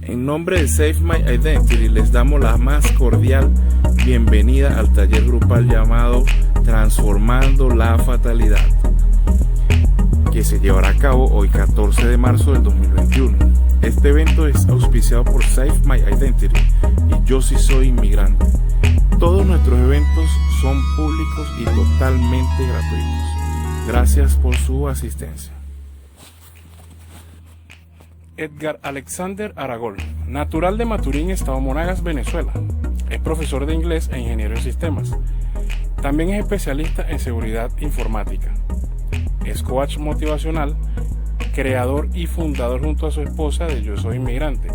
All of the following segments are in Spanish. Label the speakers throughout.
Speaker 1: En nombre de Save My Identity les damos la más cordial bienvenida al taller grupal llamado Transformando la Fatalidad, que se llevará a cabo hoy 14 de marzo del 2021. Este evento es auspiciado por Save My Identity y Yo Sí Soy Inmigrante. Todos nuestros eventos son públicos y totalmente gratuitos. Gracias por su asistencia. Edgar Alexander Aragón, natural de Maturín, Estado Monagas, Venezuela. Es profesor de inglés e ingeniero en sistemas. También es especialista en seguridad informática. Es coach motivacional, creador y fundador junto a su esposa de Yo Soy Inmigrante.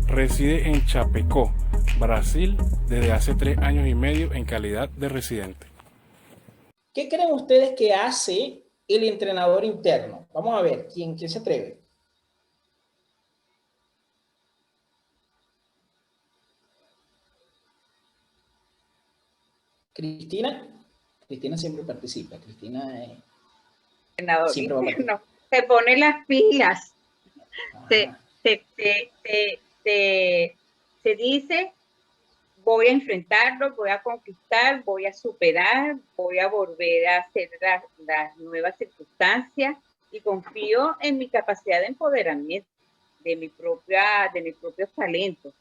Speaker 1: Reside en Chapecó, Brasil, desde hace 3 años y medio en calidad de residente.
Speaker 2: ¿Qué creen ustedes que hace el entrenador interno? Vamos a ver, ¿quién se atreve? Cristina. Cristina siempre participa. Cristina
Speaker 3: siempre va a participar. Se pone las pilas. Se dice, voy a enfrentarlo, voy a conquistar, voy a superar, voy a volver a hacer las nuevas circunstancias y confío en mi capacidad de empoderamiento, de mis propios talentos.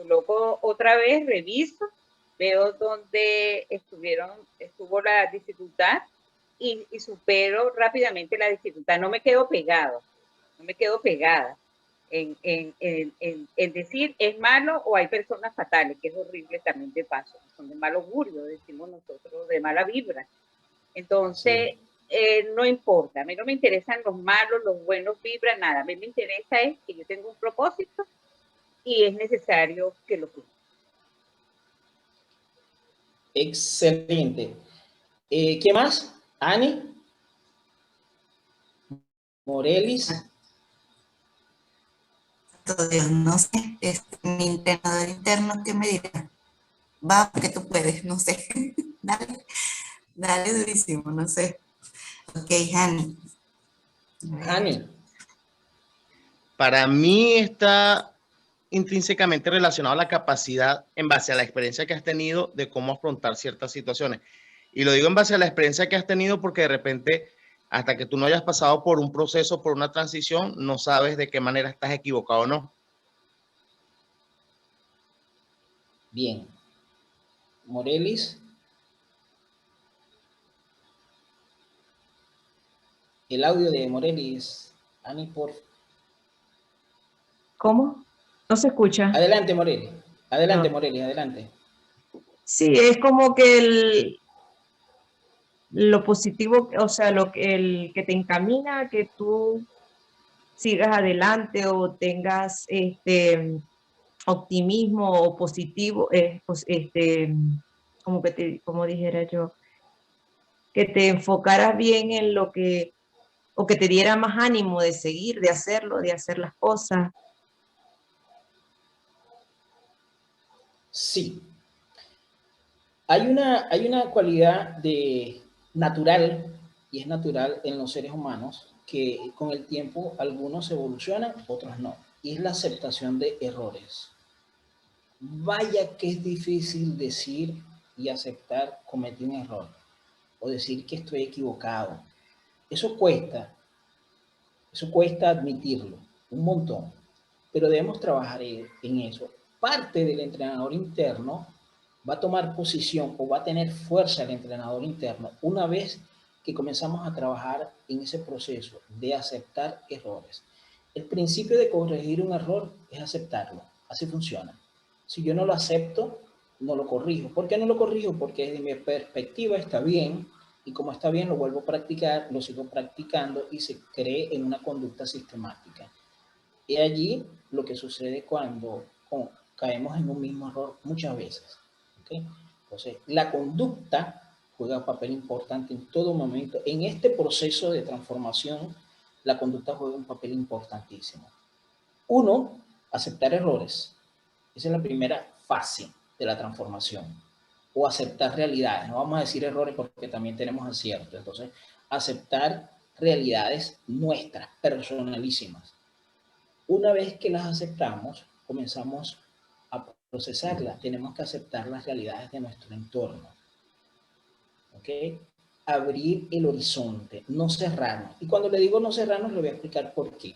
Speaker 3: Luego otra vez reviso, veo dónde estuvo la dificultad y supero rápidamente la dificultad. No me quedo pegada en decir es malo o hay personas fatales, que es horrible también de paso, son de mal augurio, decimos nosotros, de mala vibra. Entonces, no importa, a mí no me interesan los malos, los buenos vibran, nada. A mí me interesa es que yo tengo un propósito y es necesario que lo cumpla.
Speaker 2: Excelente. ¿Qué más? Ani. Morelis.
Speaker 4: Dios, no sé, mi entrenador interno, ¿qué me dirá? Va, que tú puedes, no sé. Dale durísimo, no sé. Ok, Hani.
Speaker 2: Hani.
Speaker 5: Para mí está intrínsecamente relacionado a la capacidad, en base a la experiencia que has tenido, de cómo afrontar ciertas situaciones. Y lo digo en base a la experiencia que has tenido porque de repente, hasta que tú no hayas pasado por un proceso, por una transición, no sabes de qué manera estás equivocado o no.
Speaker 2: Bien. Morelis. El audio de Morelis. Ani, por...
Speaker 6: ¿Cómo? No se escucha.
Speaker 2: Adelante, Morelis. Adelante,
Speaker 6: No.
Speaker 2: Morelis, adelante.
Speaker 6: Sí, es como que lo positivo, o sea, el que te encamina a que tú sigas adelante o tengas optimismo o positivo, como dijera yo, que te enfocaras bien en lo que, o que te diera más ánimo de seguir, de hacerlo, de hacer las cosas.
Speaker 2: Sí. Hay una cualidad natural, y es natural en los seres humanos, que con el tiempo algunos evolucionan, otros no, y es la aceptación de errores. Vaya que es difícil decir y aceptar cometí un error, o decir que estoy equivocado. Eso cuesta admitirlo, un montón, pero debemos trabajar en eso. Parte del entrenador interno va a tomar posición o va a tener fuerza el entrenador interno una vez que comenzamos a trabajar en ese proceso de aceptar errores. El principio de corregir un error es aceptarlo, así funciona. Si yo no lo acepto, no lo corrijo. ¿Por qué no lo corrijo? Porque desde mi perspectiva está bien, y como está bien lo vuelvo a practicar, lo sigo practicando y se cree en una conducta sistemática. Y allí lo que sucede cuando caemos en un mismo error muchas veces. ¿Okay? Entonces, la conducta juega un papel importante en todo momento. En este proceso de transformación, la conducta juega un papel importantísimo. Uno, aceptar errores. Esa es la primera fase de la transformación. O aceptar realidades. No vamos a decir errores porque también tenemos aciertos. Entonces, aceptar realidades nuestras, personalísimas. Una vez que las aceptamos, comenzamos a procesarla. Tenemos que aceptar las realidades de nuestro entorno. ¿Ok? Abrir el horizonte, no cerrarnos. Y cuando le digo no cerrarnos, le voy a explicar por qué.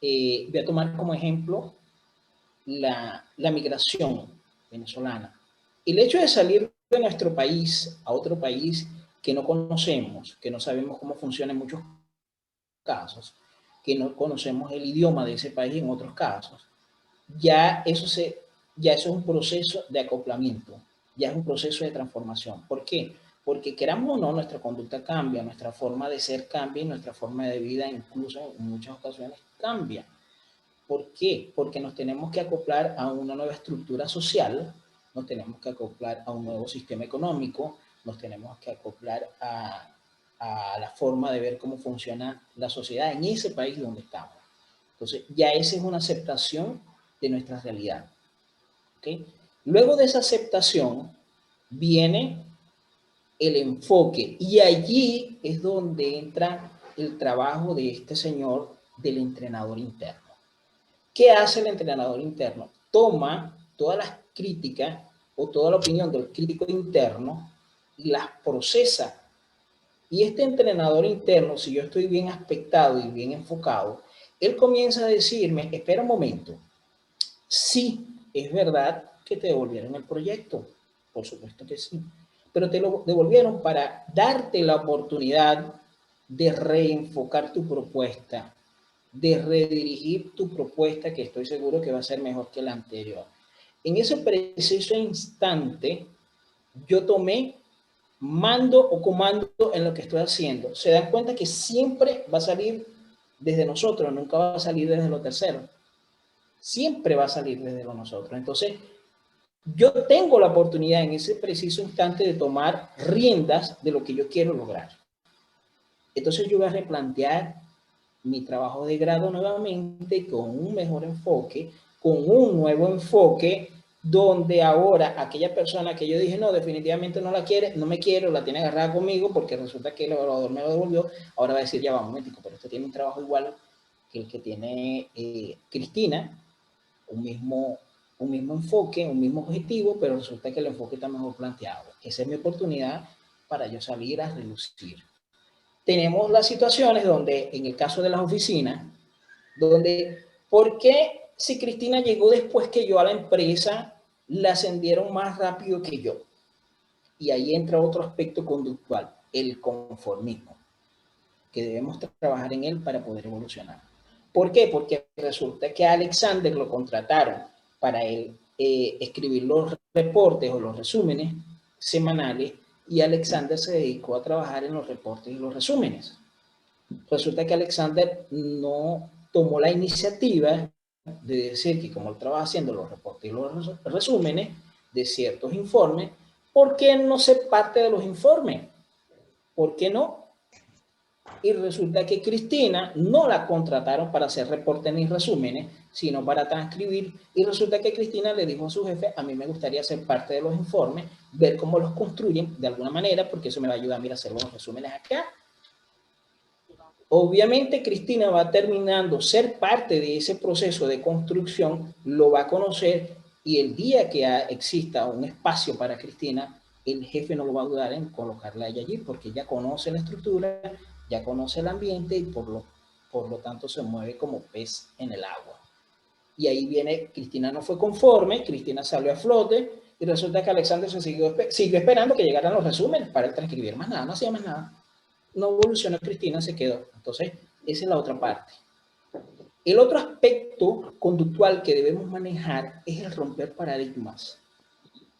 Speaker 2: Voy a tomar como ejemplo la migración venezolana. El hecho de salir de nuestro país a otro país que no conocemos, que no sabemos cómo funciona en muchos casos, que no conocemos el idioma de ese país en otros casos, ya eso es un proceso de acoplamiento, ya es un proceso de transformación. ¿Por qué? Porque queramos o no, nuestra conducta cambia, nuestra forma de ser cambia y nuestra forma de vida incluso en muchas ocasiones cambia. ¿Por qué? Porque nos tenemos que acoplar a una nueva estructura social, nos tenemos que acoplar a un nuevo sistema económico, nos tenemos que acoplar a la forma de ver cómo funciona la sociedad en ese país donde estamos. Entonces, ya esa es una aceptación de nuestra realidad. ¿Okay? Luego de esa aceptación viene el enfoque, y allí es donde entra el trabajo de este señor del entrenador interno. ¿Qué hace el entrenador interno? Toma todas las críticas o toda la opinión del crítico interno y las procesa. Y este entrenador interno, si yo estoy bien aspectado y bien enfocado, él comienza a decirme, espera un momento, sí, es verdad que te devolvieron el proyecto, por supuesto que sí, pero te lo devolvieron para darte la oportunidad de reenfocar tu propuesta, de redirigir tu propuesta, que estoy seguro que va a ser mejor que la anterior. En ese preciso instante, yo tomé mando o comando en lo que estoy haciendo. Se dan cuenta que siempre va a salir desde nosotros, nunca va a salir desde lo tercero. Siempre va a salir desde lo nosotros. Entonces, yo tengo la oportunidad en ese preciso instante de tomar riendas de lo que yo quiero lograr. Entonces, yo voy a replantear mi trabajo de grado nuevamente con un mejor enfoque, con un nuevo enfoque, donde ahora aquella persona que yo dije, no, definitivamente no la quiere, no me quiere, o la tiene agarrada conmigo porque resulta que el evaluador me lo devolvió, ahora va a decir, ya va, un momentico, pero este tiene un trabajo igual que el que tiene Cristina, un mismo enfoque, un mismo objetivo, pero resulta que el enfoque está mejor planteado. Esa es mi oportunidad para yo salir a relucir. Tenemos las situaciones donde, en el caso de las oficinas, donde, ¿por qué si Cristina llegó después que yo a la empresa, la ascendieron más rápido que yo? Y ahí entra otro aspecto conductual, el conformismo, que debemos trabajar en él para poder evolucionar. ¿Por qué? Porque resulta que a Alexander lo contrataron para él escribir los reportes o los resúmenes semanales, y Alexander se dedicó a trabajar en los reportes y los resúmenes. Resulta que Alexander no tomó la iniciativa de decir que como él trabaja haciendo los reportes y los resúmenes de ciertos informes, ¿por qué no ser parte de los informes? ¿Por qué no? Y resulta que Cristina no la contrataron para hacer reportes ni resúmenes, sino para transcribir. Y resulta que Cristina le dijo a su jefe, a mí me gustaría ser parte de los informes, ver cómo los construyen de alguna manera, porque eso me va a ayudar a mí a hacer los resúmenes acá. Obviamente Cristina va terminando ser parte de ese proceso de construcción, lo va a conocer, y el día que exista un espacio para Cristina, el jefe no lo va a dudar en colocarla a ella allí, porque ya conoce la estructura, ya conoce el ambiente y por lo tanto se mueve como pez en el agua. Y ahí viene, Cristina no fue conforme, Cristina salió a flote y resulta que Alexander se siguió esperando que llegaran los resúmenes para transcribir más nada, no hacía más nada. No evolucionó Cristina, se quedó. Entonces, esa es la otra parte. El otro aspecto conductual que debemos manejar es el romper paradigmas.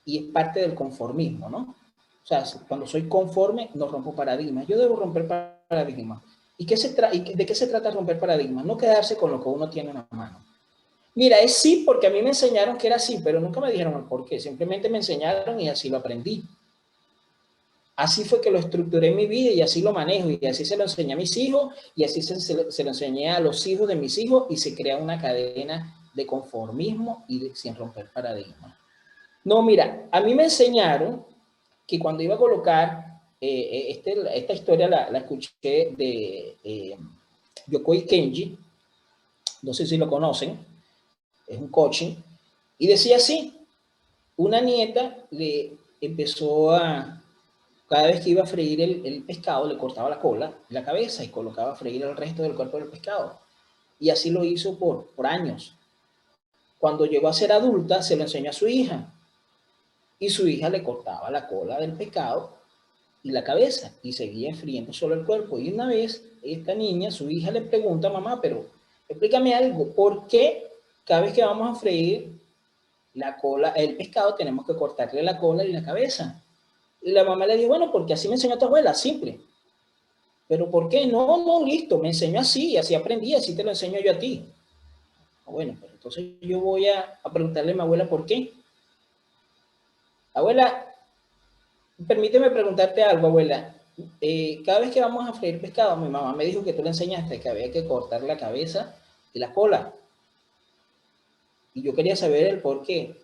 Speaker 2: Y es parte del conformismo, ¿no? O sea, cuando soy conforme, no rompo paradigmas. Yo debo romper paradigmas. ¿Y de qué se trata romper paradigmas? No quedarse con lo que uno tiene en la mano. Mira, es sí porque a mí me enseñaron que era así, pero nunca me dijeron el por qué. Simplemente me enseñaron y así lo aprendí. Así fue que lo estructuré en mi vida y así lo manejo. Y así se lo enseñé a mis hijos y así se lo enseñé a los hijos de mis hijos y se crea una cadena de conformismo y sin romper paradigmas. No, mira, a mí me enseñaron que cuando iba a colocar, esta historia la escuché de Yokoi Kenji, no sé si lo conocen, es un coaching, y decía así, una nieta le empezó a, cada vez que iba a freír el pescado, le cortaba la cola y la cabeza y colocaba a freír el resto del cuerpo del pescado. Y así lo hizo por años. Cuando llegó a ser adulta, se lo enseñó a su hija. Y su hija le cortaba la cola del pescado y la cabeza y seguía friendo solo el cuerpo. Y una vez, esta niña, su hija le pregunta, mamá, pero explícame algo, ¿por qué cada vez que vamos a freír la cola, el pescado, tenemos que cortarle la cola y la cabeza? Y la mamá le dijo, bueno, porque así me enseñó tu abuela, simple. ¿Pero por qué? No, listo, me enseñó así, así aprendí, así te lo enseño yo a ti. Bueno, pero entonces yo voy a preguntarle a mi abuela por qué. Abuela, permíteme preguntarte algo, abuela. Cada vez que vamos a freír pescado, mi mamá me dijo que tú le enseñaste que había que cortar la cabeza y la cola. Y yo quería saber el por qué.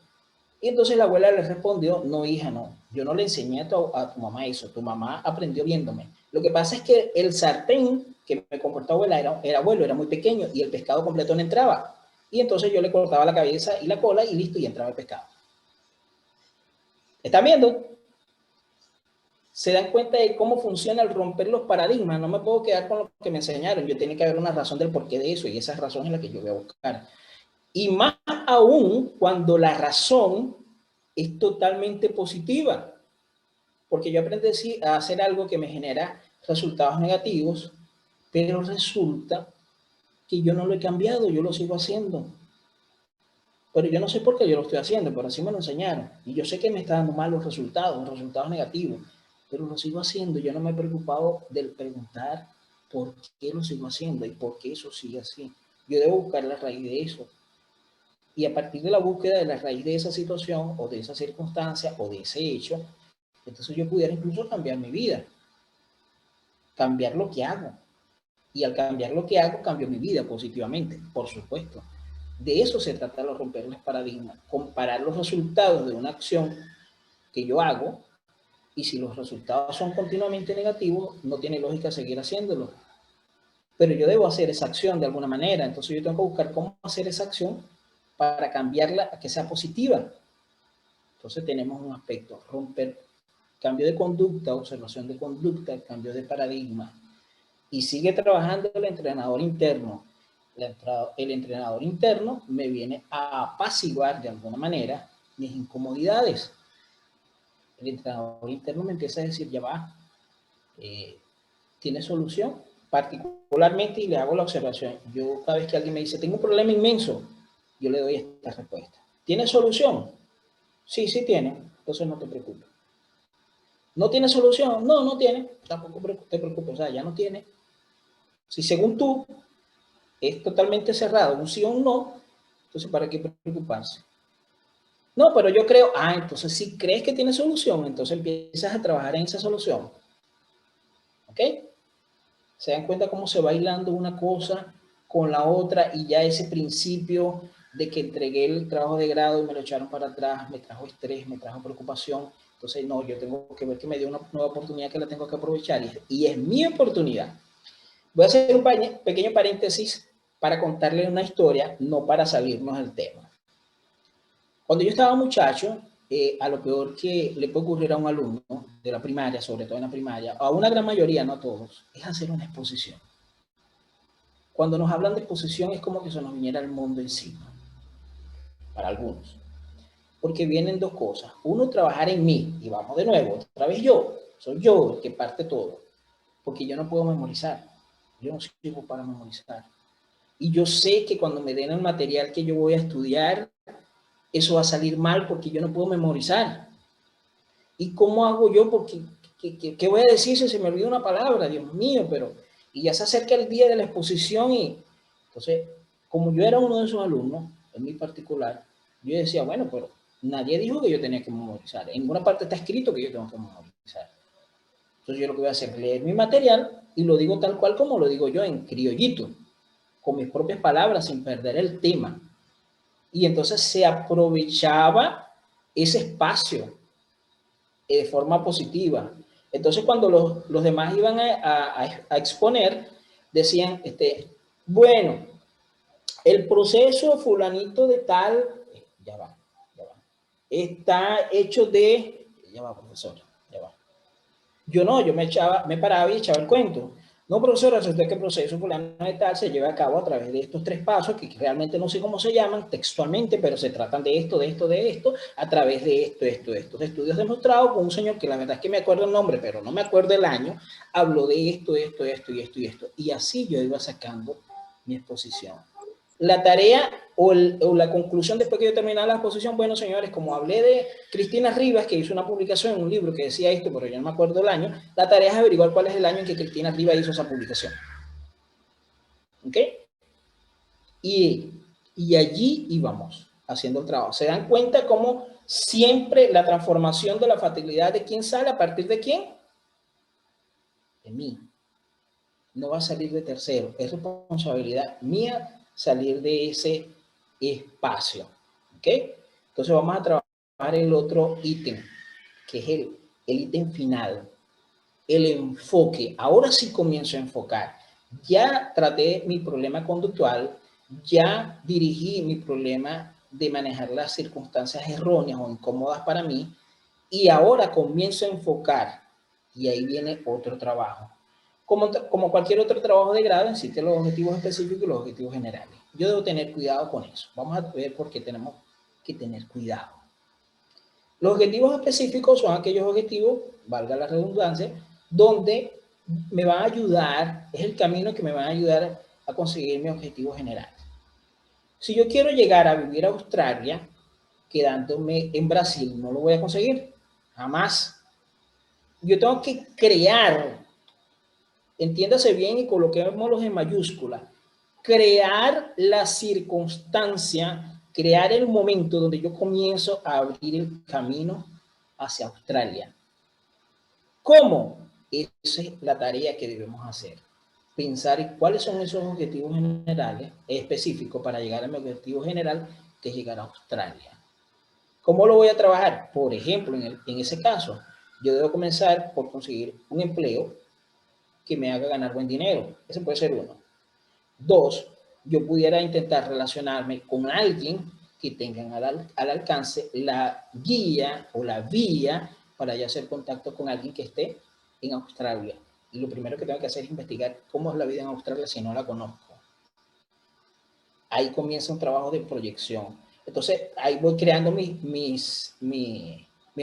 Speaker 2: Y entonces la abuela le respondió, no, hija, no. Yo no le enseñé a tu mamá eso. Tu mamá aprendió viéndome. Lo que pasa es que el sartén que me compró tu abuela era muy pequeño y el pescado completo no entraba. Y entonces yo le cortaba la cabeza y la cola y listo, y entraba el pescado. ¿Están viendo? Se dan cuenta de cómo funciona el romper los paradigmas. No me puedo quedar con lo que me enseñaron. Yo tiene que haber una razón del porqué de eso y esa razón es la que yo voy a buscar. Y más aún cuando la razón es totalmente positiva. Porque yo aprendí a hacer algo que me genera resultados negativos, pero resulta que yo no lo he cambiado, yo lo sigo haciendo. Pero yo no sé por qué yo lo estoy haciendo, pero así me lo enseñaron. Y yo sé que me está dando malos resultados negativos, pero lo sigo haciendo. Yo no me he preocupado del preguntar por qué lo sigo haciendo y por qué eso sigue así. Yo debo buscar la raíz de eso. Y a partir de la búsqueda de la raíz de esa situación o de esa circunstancia o de ese hecho, entonces yo pudiera incluso cambiar mi vida, cambiar lo que hago. Y al cambiar lo que hago, cambio mi vida positivamente, por supuesto. De eso se trata de romper los paradigmas, comparar los resultados de una acción que yo hago y si los resultados son continuamente negativos, no tiene lógica seguir haciéndolo. Pero yo debo hacer esa acción de alguna manera, entonces yo tengo que buscar cómo hacer esa acción para cambiarla a que sea positiva. Entonces tenemos un aspecto, romper, cambio de conducta, observación de conducta, cambio de paradigma. Y sigue trabajando el entrenador interno. El entrenador interno me viene a apaciguar de alguna manera mis incomodidades. El entrenador interno me empieza a decir, ya va, ¿tiene solución? Particularmente, y le hago la observación, yo cada vez que alguien me dice, tengo un problema inmenso, yo le doy esta respuesta. ¿Tiene solución? Sí, sí tiene, entonces no te preocupes. ¿No tiene solución? No, no tiene, tampoco te preocupes, o sea, ya no tiene. Si según tú es totalmente cerrado, un sí o un no, entonces ¿para qué preocuparse? No, pero yo creo, entonces si crees que tiene solución, entonces empiezas a trabajar en esa solución. ¿Ok? ¿Se dan cuenta cómo se va hilando una cosa con la otra y ya ese principio de que entregué el trabajo de grado y me lo echaron para atrás, me trajo estrés, me trajo preocupación? Entonces, no, yo tengo que ver que me dio una nueva oportunidad que la tengo que aprovechar y es mi oportunidad. Voy a hacer un pequeño paréntesis para contarle una historia, no para salirnos del tema. Cuando yo estaba muchacho, a lo peor que le puede ocurrir a un alumno de la primaria, sobre todo en la primaria, a una gran mayoría, no a todos, es hacer una exposición. Cuando nos hablan de exposición es como que se nos viniera el mundo encima, para algunos. Porque vienen dos cosas. Uno, trabajar en mí, y vamos de nuevo, otra vez soy yo el que parte todo, porque yo no puedo memorizar, yo no sirvo para memorizar. Y yo sé que cuando me den el material que yo voy a estudiar, eso va a salir mal porque yo no puedo memorizar. ¿Y cómo hago yo? Porque, ¿qué voy a decir si se me olvida una palabra? Dios mío, pero... Y ya se acerca el día de la exposición y... Entonces, como yo era uno de esos alumnos, en mi particular, yo decía, bueno, pero nadie dijo que yo tenía que memorizar. En ninguna parte está escrito que yo tengo que memorizar. Entonces yo lo que voy a hacer es leer mi material y lo digo tal cual como lo digo yo en criollito, con mis propias palabras, sin perder el tema. Y entonces se aprovechaba ese espacio de forma positiva. Entonces cuando los demás iban a exponer, decían, bueno, el proceso fulanito de tal, ya va, está hecho de, ya va, profesor, ya va. Yo no, yo me paraba y echaba el cuento. No, profesor, resulta que el proceso fulano de tal se lleva a cabo a través de estos 3 pasos, que realmente no sé cómo se llaman textualmente, pero se tratan de esto, a través de estos estudios demostrados con un señor que la verdad es que me acuerdo el nombre, pero no me acuerdo el año, habló de esto. Y así yo iba sacando mi exposición. La tarea o la conclusión después que yo terminaba la exposición, bueno, señores, como hablé de Cristina Rivas, que hizo una publicación en un libro que decía esto, pero yo no me acuerdo el año, la tarea es averiguar cuál es el año en que Cristina Rivas hizo esa publicación. ¿Ok? Y allí íbamos haciendo el trabajo. ¿Se dan cuenta cómo siempre la transformación de la fatalidad de quién sale a partir de quién? De mí. No va a salir de tercero. Es responsabilidad mía salir de ese espacio. ¿Ok? Entonces vamos a trabajar el otro ítem, que es el ítem final. El enfoque. Ahora sí comienzo a enfocar. Ya traté mi problema conductual, ya dirigí mi problema de manejar las circunstancias erróneas o incómodas para mí, y ahora comienzo a enfocar. Y ahí viene otro trabajo. Como cualquier otro trabajo de grado, existen los objetivos específicos y los objetivos generales. Yo debo tener cuidado con eso. Vamos a ver por qué tenemos que tener cuidado. Los objetivos específicos son aquellos objetivos, valga la redundancia, donde me van a ayudar, es el camino que me va a ayudar a conseguir mi objetivo general. Si yo quiero llegar a vivir a Australia, quedándome en Brasil, no lo voy a conseguir, jamás. Yo tengo que crear, entiéndase bien y coloquémoslos en mayúscula, crear la circunstancia, crear el momento donde yo comienzo a abrir el camino hacia Australia. ¿Cómo? Esa es la tarea que debemos hacer. Pensar en cuáles son esos objetivos generales, específicos, para llegar a mi objetivo general, que es llegar a Australia. ¿Cómo lo voy a trabajar? Por ejemplo, en ese caso, yo debo comenzar por conseguir un empleo que me haga ganar buen dinero. Ese puede ser uno. 2, yo pudiera intentar relacionarme con alguien que tengan al alcance la guía o la vía para ya hacer contacto con alguien que esté en Australia. Y lo primero que tengo que hacer es investigar cómo es la vida en Australia si no la conozco. Ahí comienza un trabajo de proyección. Entonces, ahí voy creando mis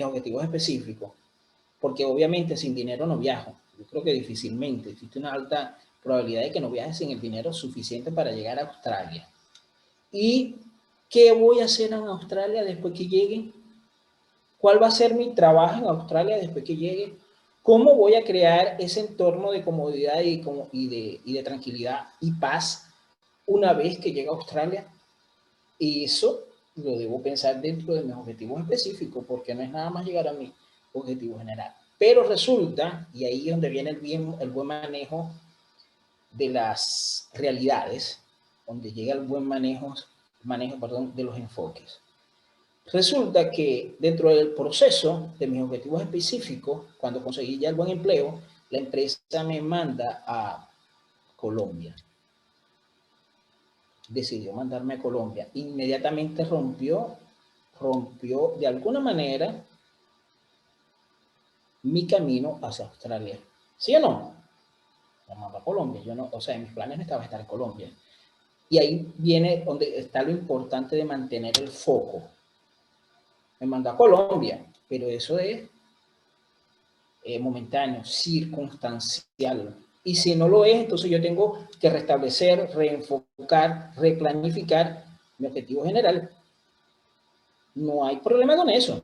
Speaker 2: objetivos específicos, porque obviamente sin dinero no viajo. Yo creo que difícilmente. Existe una alta probabilidad de que no viajes sin el dinero suficiente para llegar a Australia. ¿Y qué voy a hacer en Australia después que llegue? ¿Cuál va a ser mi trabajo en Australia después que llegue? ¿Cómo voy a crear ese entorno de comodidad y de tranquilidad y paz una vez que llegue a Australia? Y eso lo debo pensar dentro de mis objetivos específicos, porque no es nada más llegar a mi objetivo general. Pero resulta, y ahí es donde viene el buen manejo de las realidades, donde llega el buen manejo de los enfoques. Resulta que dentro del proceso de mis objetivos específicos, cuando conseguí ya el buen empleo, la empresa me manda a Colombia. Decidió mandarme a Colombia. Inmediatamente rompió de alguna manera mi camino hacia Australia. ¿Sí o no? Me mandó a Colombia. Yo no, o sea, en mis planes no estaba estar en Colombia. Y ahí viene donde está lo importante de mantener el foco. Me mandó a Colombia, pero eso es momentáneo, circunstancial. Y si no lo es, entonces yo tengo que restablecer, reenfocar, replanificar mi objetivo general. No hay problema con eso.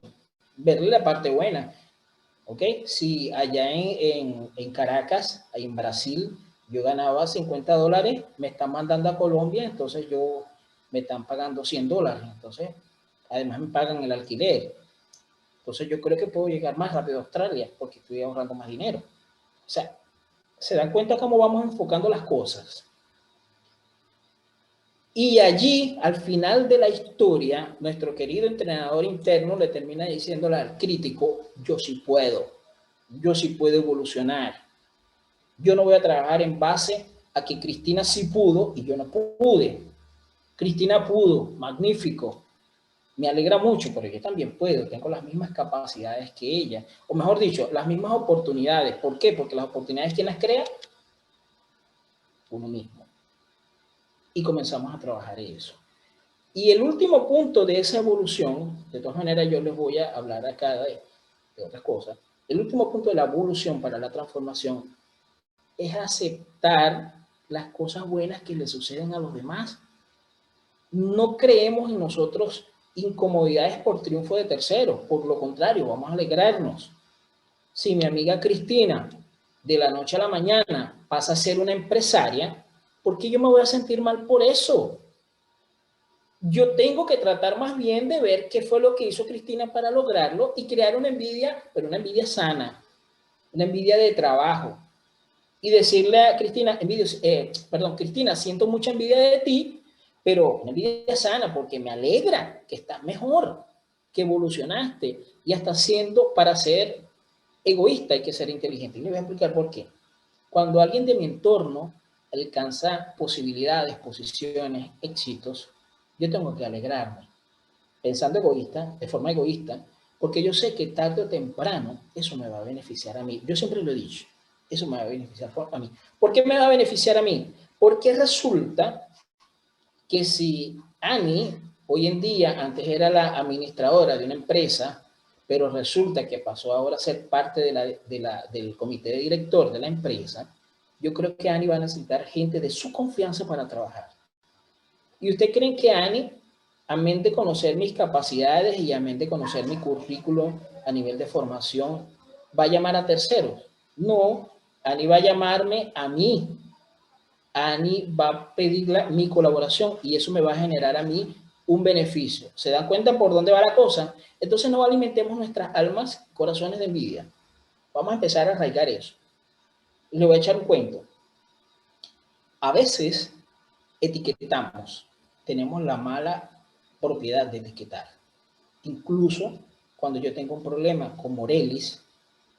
Speaker 2: Verle la parte buena. ¿Ok? Si allá en Caracas, en Brasil, yo ganaba $50, me están mandando a Colombia, entonces me están pagando $100. Entonces, además me pagan el alquiler. Entonces yo creo que puedo llegar más rápido a Australia porque estoy ahorrando más dinero. O sea, ¿se dan cuenta cómo vamos enfocando las cosas? Y allí, al final de la historia, nuestro querido entrenador interno le termina diciéndole al crítico, yo sí puedo evolucionar. Yo no voy a trabajar en base a que Cristina sí pudo y yo no pude. Cristina pudo, magnífico. Me alegra mucho, pero yo también puedo, tengo las mismas capacidades que ella, o mejor dicho, las mismas oportunidades. ¿Por qué? Porque las oportunidades, ¿quién las crea? Uno mismo. Y comenzamos a trabajar eso. Y el último punto de esa evolución, de todas maneras yo les voy a hablar acá de otras cosas, el último punto de la evolución para la transformación es aceptar las cosas buenas que le suceden a los demás. No creemos en nosotros incomodidades por triunfo de terceros, por lo contrario, vamos a alegrarnos. Si mi amiga Cristina de la noche a la mañana pasa a ser una empresaria, ¿por qué yo me voy a sentir mal por eso? Yo tengo que tratar más bien de ver qué fue lo que hizo Cristina para lograrlo y crear una envidia, pero una envidia sana, una envidia de trabajo. Y decirle a Cristina, Cristina, siento mucha envidia de ti, pero una envidia sana porque me alegra que estás mejor, que evolucionaste y hasta siendo, para ser egoísta hay que ser inteligente. Y le voy a explicar por qué. Cuando alguien de mi entorno alcanza posibilidades, posiciones, éxitos, yo tengo que alegrarme, pensando egoísta, de forma egoísta, porque yo sé que tarde o temprano eso me va a beneficiar a mí. Yo siempre lo he dicho, eso me va a beneficiar a mí. ¿Por qué me va a beneficiar a mí? Porque resulta que si Annie, hoy en día, antes era la administradora de una empresa, pero resulta que pasó ahora a ser parte del comité de director de la empresa, yo creo que Annie va a necesitar gente de su confianza para trabajar. ¿Y usted cree que Annie, amén de conocer mis capacidades y amén de conocer mi currículo a nivel de formación, va a llamar a terceros? No, Annie va a llamarme a mí. Annie va a pedir mi colaboración y eso me va a generar a mí un beneficio. ¿Se dan cuenta por dónde va la cosa? Entonces no alimentemos nuestras almas, corazones de envidia. Vamos a empezar a arraigar eso. Le voy a echar un cuento. A veces etiquetamos. Tenemos la mala propiedad de etiquetar. Incluso cuando yo tengo un problema con Morelis,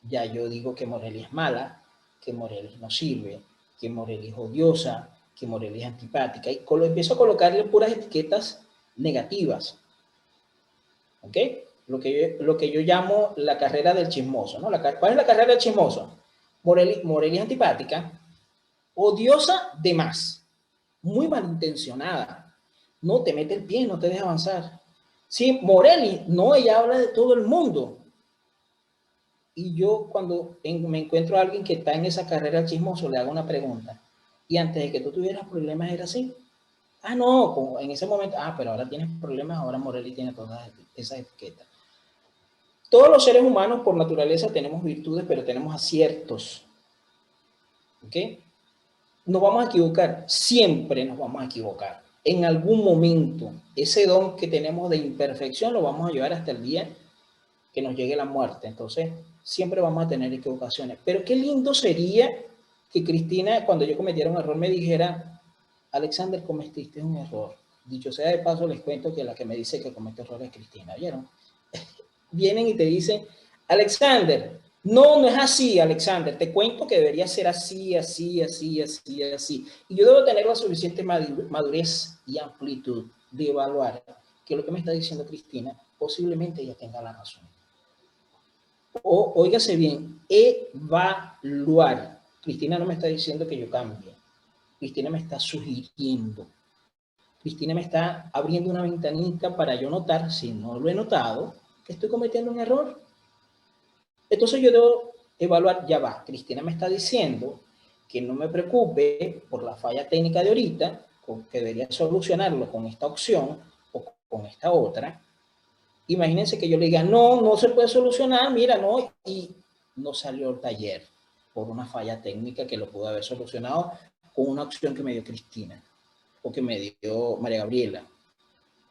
Speaker 2: ya yo digo que Morelis es mala, que Morelis no sirve, que Morelis es odiosa, que Morelis es antipática, y empiezo a colocarle puras etiquetas negativas. ¿Ok? Lo que yo llamo la carrera del chismoso, ¿no? ¿Cuál es la carrera del chismoso? Morelis es antipática, odiosa de más, muy malintencionada, no te mete el pie, no te deja avanzar. Sí, Morelis, no, ella habla de todo el mundo. Y yo cuando me encuentro a alguien que está en esa carrera chismoso, le hago una pregunta. Y antes de que tú tuvieras problemas era así. Ah, no, en ese momento, pero ahora tienes problemas, ahora Morelis tiene todas esas etiquetas. Todos los seres humanos por naturaleza tenemos virtudes, pero tenemos aciertos. ¿Ok? Nos vamos a equivocar, siempre nos vamos a equivocar. En algún momento, ese don que tenemos de imperfección lo vamos a llevar hasta el día que nos llegue la muerte. Entonces, siempre vamos a tener equivocaciones. Pero qué lindo sería que Cristina, cuando yo cometiera un error, me dijera, Alexander, cometiste un error. Dicho sea de paso, les cuento que la que me dice que comete errores es Cristina, ¿vieron? Vienen y te dicen, Alexander, no es así, Alexander, te cuento que debería ser así, así, así, así, así. Y yo debo tener la suficiente madurez y amplitud de evaluar que lo que me está diciendo Cristina, posiblemente ella tenga la razón. O, óigase bien, evaluar. Cristina no me está diciendo que yo cambie. Cristina me está sugiriendo. Cristina me está abriendo una ventanita para yo notar, si no lo he notado, que estoy cometiendo un error. Entonces yo debo evaluar, ya va, Cristina me está diciendo que no me preocupe por la falla técnica de ahorita, que debería solucionarlo con esta opción o con esta otra. Imagínense que yo le diga, no se puede solucionar, mira, no, y no salió el taller por una falla técnica que lo pudo haber solucionado con una opción que me dio Cristina o que me dio María Gabriela.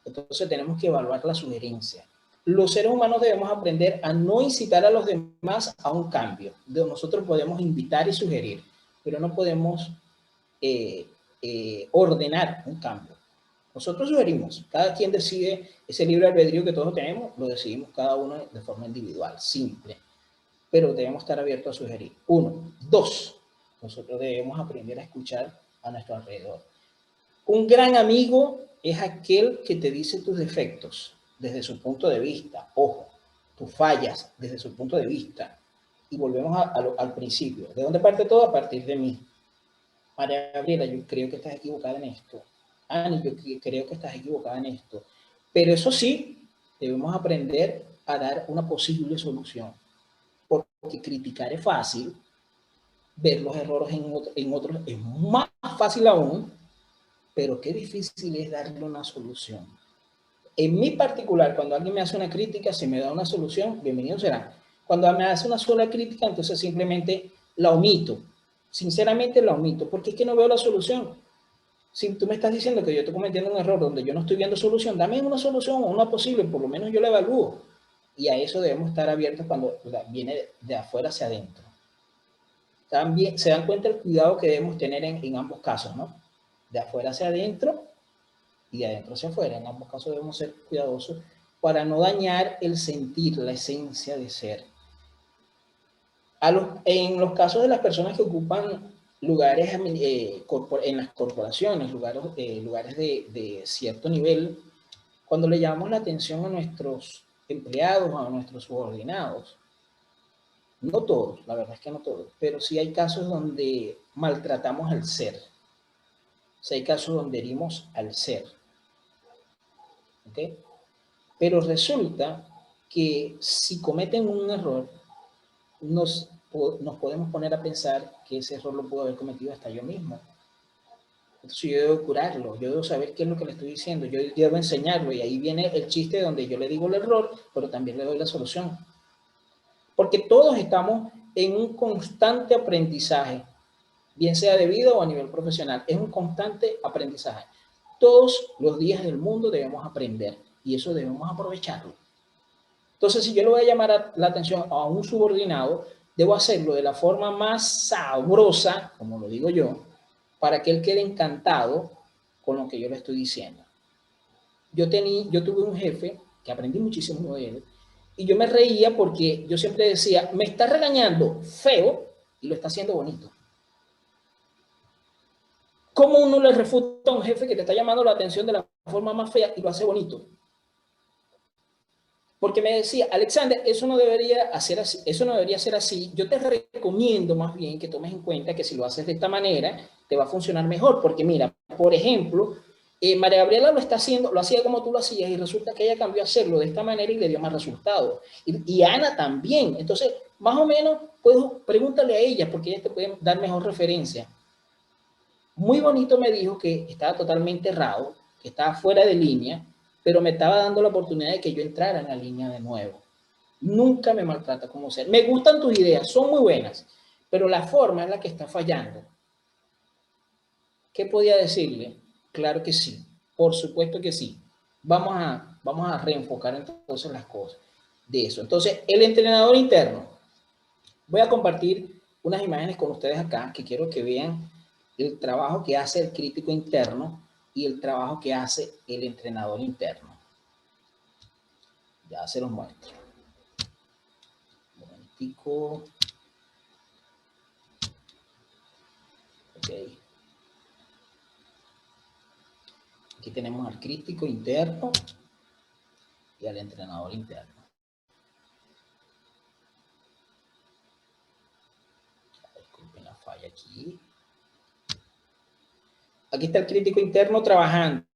Speaker 2: Entonces tenemos que evaluar la sugerencia. Los seres humanos debemos aprender a no incitar a los demás a un cambio. Nosotros podemos invitar y sugerir, pero no podemos ordenar un cambio. Nosotros sugerimos, cada quien decide, ese libre albedrío que todos tenemos, lo decidimos cada uno de forma individual, simple, pero debemos estar abiertos a sugerir. 1. 2. Nosotros debemos aprender a escuchar a nuestro alrededor. Un gran amigo es aquel que te dice tus defectos desde su punto de vista, ojo, tus fallas desde su punto de vista. Y volvemos al principio. ¿De dónde parte todo? A partir de mí. María Gabriela, yo creo que estás equivocada en esto. Ani, yo creo que estás equivocada en esto. Pero eso sí, debemos aprender a dar una posible solución. Porque criticar es fácil, ver los errores en otros es más fácil aún, pero qué difícil es darle una solución. En mi particular, cuando alguien me hace una crítica, si me da una solución, bienvenido será. Cuando me hace una sola crítica, entonces simplemente la omito. Sinceramente la omito, porque es que no veo la solución. Si tú me estás diciendo que yo estoy cometiendo un error donde yo no estoy viendo solución, dame una solución o una posible, por lo menos yo la evalúo. Y a eso debemos estar abiertos cuando viene de afuera hacia adentro. También se dan cuenta el cuidado que debemos tener en ambos casos, ¿no? De afuera hacia adentro y de adentro hacia afuera. En ambos casos debemos ser cuidadosos para no dañar el sentir, la esencia de ser. En los casos de las personas que ocupan lugares en las corporaciones, lugares de cierto nivel, cuando le llamamos la atención a nuestros empleados, a nuestros subordinados, no todos, la verdad es que no todos, pero sí hay casos donde maltratamos al ser. Sí hay casos donde herimos al ser. ¿Ok? Pero resulta que si cometen un error, nos podemos poner a pensar que ese error lo pudo haber cometido hasta yo mismo. Entonces yo debo curarlo, yo debo saber qué es lo que le estoy diciendo, yo debo enseñarlo, y ahí viene el chiste donde yo le digo el error, pero también le doy la solución. Porque todos estamos en un constante aprendizaje, bien sea de vida o a nivel profesional, es un constante aprendizaje. Todos los días del mundo debemos aprender, y eso debemos aprovecharlo. Entonces, si yo le voy a llamar la atención a un subordinado, debo hacerlo de la forma más sabrosa, como lo digo yo, para que él quede encantado con lo que yo le estoy diciendo. Yo tuve un jefe que aprendí muchísimo de él, y yo me reía porque yo siempre decía, me está regañando feo y lo está haciendo bonito. ¿Cómo uno le refuta a un jefe que te está llamando la atención de la forma más fea y lo hace bonito? Porque me decía, Alexander, eso no debería ser así. Yo te recomiendo más bien que tomes en cuenta que si lo haces de esta manera, te va a funcionar mejor. Porque mira, por ejemplo, María Gabriela lo hacía como tú lo hacías, y resulta que ella cambió a hacerlo de esta manera y le dio más resultados. Y Ana también. Entonces, más o menos, pregúntale a ella, porque ella te puede dar mejor referencia. Muy bonito me dijo que estaba totalmente errado, que estaba fuera de línea, pero me estaba dando la oportunidad de que yo entrara en la línea de nuevo. Nunca me maltrata como ser. Me gustan tus ideas, son muy buenas, pero la forma es la que está fallando. ¿Qué podía decirle? Claro que sí, por supuesto que sí. Vamos a reenfocar entonces las cosas de eso. Entonces, el entrenador interno. Voy a compartir unas imágenes con ustedes acá, que quiero que vean el trabajo que hace el crítico interno y el trabajo que hace el entrenador interno. Ya se los muestro. Un momentico. Ok. Aquí tenemos al crítico interno y al entrenador interno. Disculpen la falla aquí. Aquí está el crítico interno trabajando.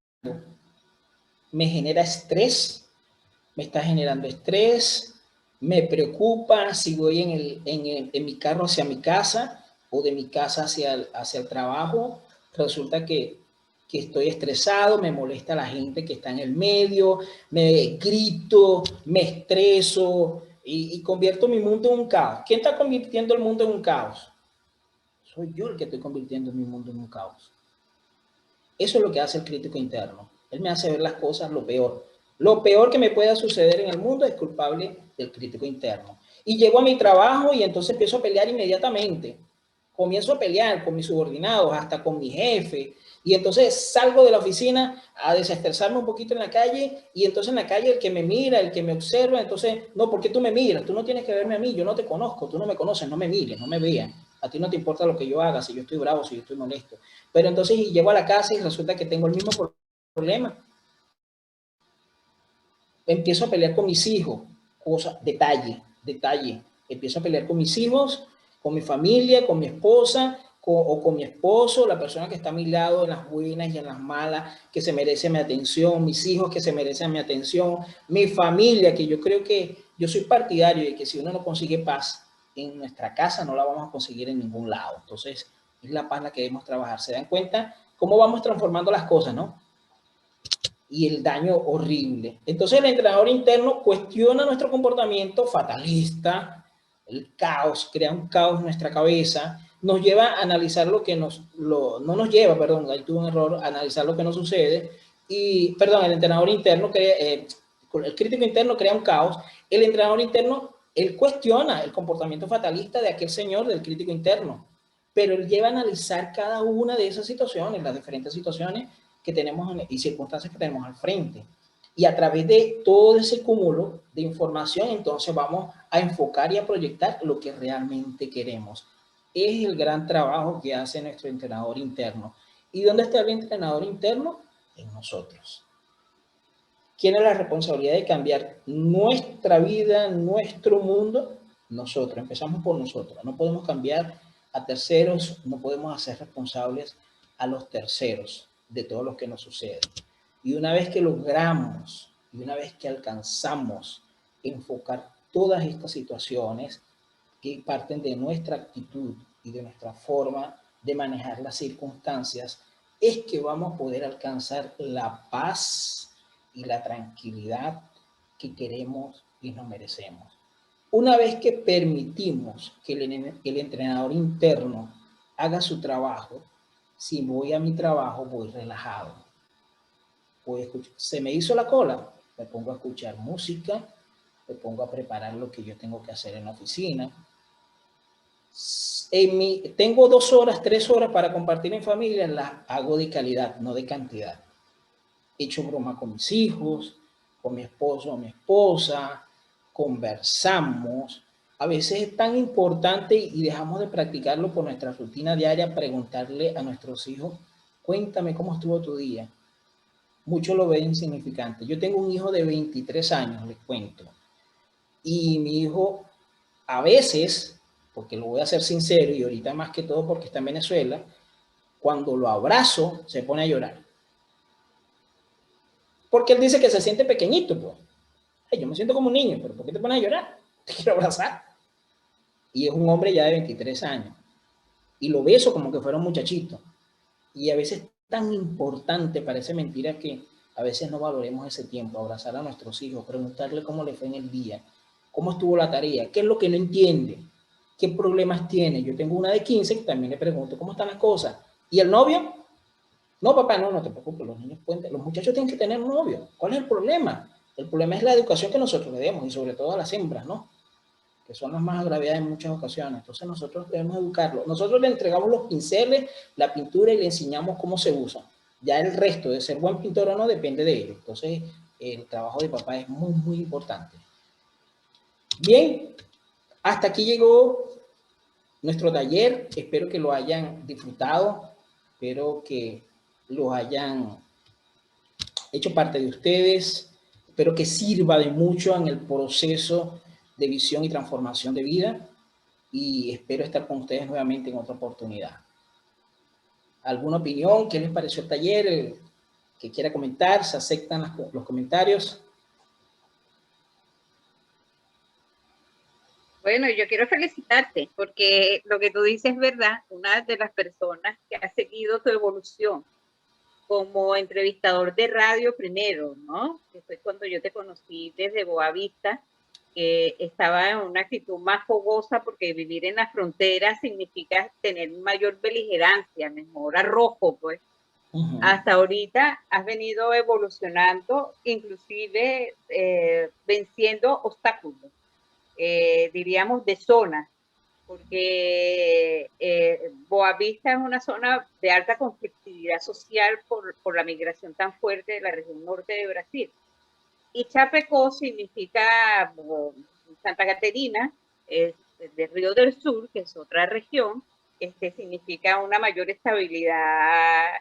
Speaker 2: Me genera estrés, me está generando estrés, me preocupa si voy en mi carro hacia mi casa o de mi casa hacia el trabajo. Resulta que estoy estresado, me molesta la gente que está en el medio, me grito, me estreso y convierto mi mundo en un caos. ¿Quién está convirtiendo el mundo en un caos? Soy yo el que estoy convirtiendo mi mundo en un caos. Eso es lo que hace el crítico interno. Él me hace ver las cosas lo peor. Lo peor que me pueda suceder en el mundo es culpable del crítico interno. Y llego a mi trabajo y entonces empiezo a pelear inmediatamente. Comienzo a pelear con mis subordinados, hasta con mi jefe. Y entonces salgo de la oficina a desestresarme un poquito en la calle. Y entonces en la calle el que me mira, el que me observa, entonces, no, ¿por qué tú me miras? Tú no tienes que verme a mí, yo no te conozco, tú no me conoces, no me mires, no me veas. A ti no te importa lo que yo haga, si yo estoy bravo, si yo estoy molesto. Pero entonces llego a la casa y resulta que tengo el mismo problema. Empiezo a pelear con mis hijos, detalle. Empiezo a pelear con mis hijos, con mi familia, con mi esposa, o con mi esposo, la persona que está a mi lado en las buenas y en las malas, que se merece mi atención, mis hijos que se merecen mi atención, mi familia, que yo creo que yo soy partidario de que si uno no consigue paz en nuestra casa, no la vamos a conseguir en ningún lado. Entonces, es la paz la que debemos trabajar. ¿Se dan cuenta cómo vamos transformando las cosas, no? Y el daño horrible. Entonces, el entrenador interno cuestiona nuestro comportamiento fatalista, el caos, crea un caos en nuestra cabeza, nos lleva a analizar ahí tuve un error, a analizar lo que nos sucede, y, el entrenador interno, el crítico interno crea un caos, el entrenador interno, él cuestiona el comportamiento fatalista de aquel señor, del crítico interno, pero él lleva a analizar cada una de esas situaciones, las diferentes situaciones que tenemos y circunstancias que tenemos al frente. Y a través de todo ese cúmulo de información, entonces vamos a enfocar y a proyectar lo que realmente queremos. Es el gran trabajo que hace nuestro entrenador interno. ¿Y dónde está el entrenador interno? En nosotros. ¿Quién es la responsabilidad de cambiar nuestra vida, nuestro mundo? Nosotros. Empezamos por nosotros. No podemos cambiar a terceros, no podemos hacer responsables a los terceros de todo lo que nos sucede. Y una vez que logramos, y una vez que alcanzamos enfocar todas estas situaciones que parten de nuestra actitud y de nuestra forma de manejar las circunstancias, es que vamos a poder alcanzar la paz y la tranquilidad que queremos y nos merecemos. Una vez que permitimos que el entrenador interno haga su trabajo, si voy a mi trabajo, voy relajado. Se me hizo la cola, me pongo a escuchar música, me pongo a preparar lo que yo tengo que hacer en la oficina. Tengo 2 horas, 3 horas para compartir en familia, las hago de calidad, no de cantidad. Echo broma con mis hijos, con mi esposo o mi esposa, conversamos. A veces es tan importante y dejamos de practicarlo por nuestra rutina diaria, preguntarle a nuestros hijos, cuéntame cómo estuvo tu día. Muchos lo ven insignificante. Yo tengo un hijo de 23 años, les cuento. Y mi hijo, a veces, porque lo voy a ser sincero, y ahorita más que todo porque está en Venezuela, cuando lo abrazo, se pone a llorar. Porque él dice que se siente pequeñito, pues. Ay, yo me siento como un niño, pero ¿por qué te pones a llorar? Te quiero abrazar. Y es un hombre ya de 23 años. Y lo beso como que fuera un muchachito. Y a veces es tan importante, parece mentira que a veces no valoremos ese tiempo, abrazar a nuestros hijos, preguntarle cómo le fue en el día, cómo estuvo la tarea, qué es lo que no entiende, qué problemas tiene. Yo tengo una de 15 que también le pregunto cómo están las cosas. ¿Y el novio? No, papá, no te preocupes, los muchachos tienen que tener novio. ¿Cuál es el problema? El problema es la educación que nosotros le demos, y sobre todo a las hembras, ¿no? Que son las más agraviadas en muchas ocasiones. Entonces nosotros debemos educarlo. Nosotros le entregamos los pinceles, la pintura y le enseñamos cómo se usa. Ya el resto de ser buen pintor o no depende de ello. Entonces el trabajo de papá es muy, muy importante. Bien, hasta aquí llegó nuestro taller. Espero que lo hayan disfrutado. Espero que lo hayan hecho parte de ustedes. Espero que sirva de mucho en el proceso de visión y transformación de vida, y espero estar con ustedes nuevamente en otra oportunidad. ¿Alguna opinión? ¿Qué les pareció el taller? ¿Que quiera comentar? ¿Se aceptan los comentarios?
Speaker 3: Bueno, yo quiero felicitarte porque lo que tú dices es verdad. Una de las personas que ha seguido tu evolución como entrevistador de radio primero, ¿no? Que fue cuando yo te conocí desde Boavista, que estaba en una actitud más fogosa porque vivir en la frontera significa tener mayor beligerancia, mejor arrojo, pues. Hasta ahorita has venido evolucionando, inclusive venciendo obstáculos, diríamos de zonas, porque Boavista es una zona de alta conflictividad social por la migración tan fuerte de la región norte de Brasil. Y Chapecó significa Santa Caterina, de Río del Sur, que es otra región, significa una mayor estabilidad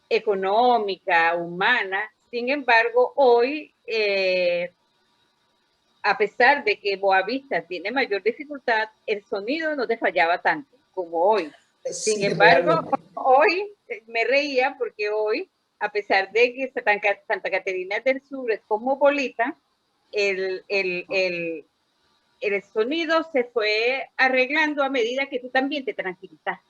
Speaker 3: económica, humana. Sin embargo, hoy, a pesar de que Boavista tiene mayor dificultad, el sonido no te fallaba tanto como hoy. Sin embargo,
Speaker 2: realmente.
Speaker 3: hoy me reía porque hoy, a pesar de que Santa Catarina del Sur es cosmopolita, el sonido se fue arreglando a medida que tú también te tranquilizaste.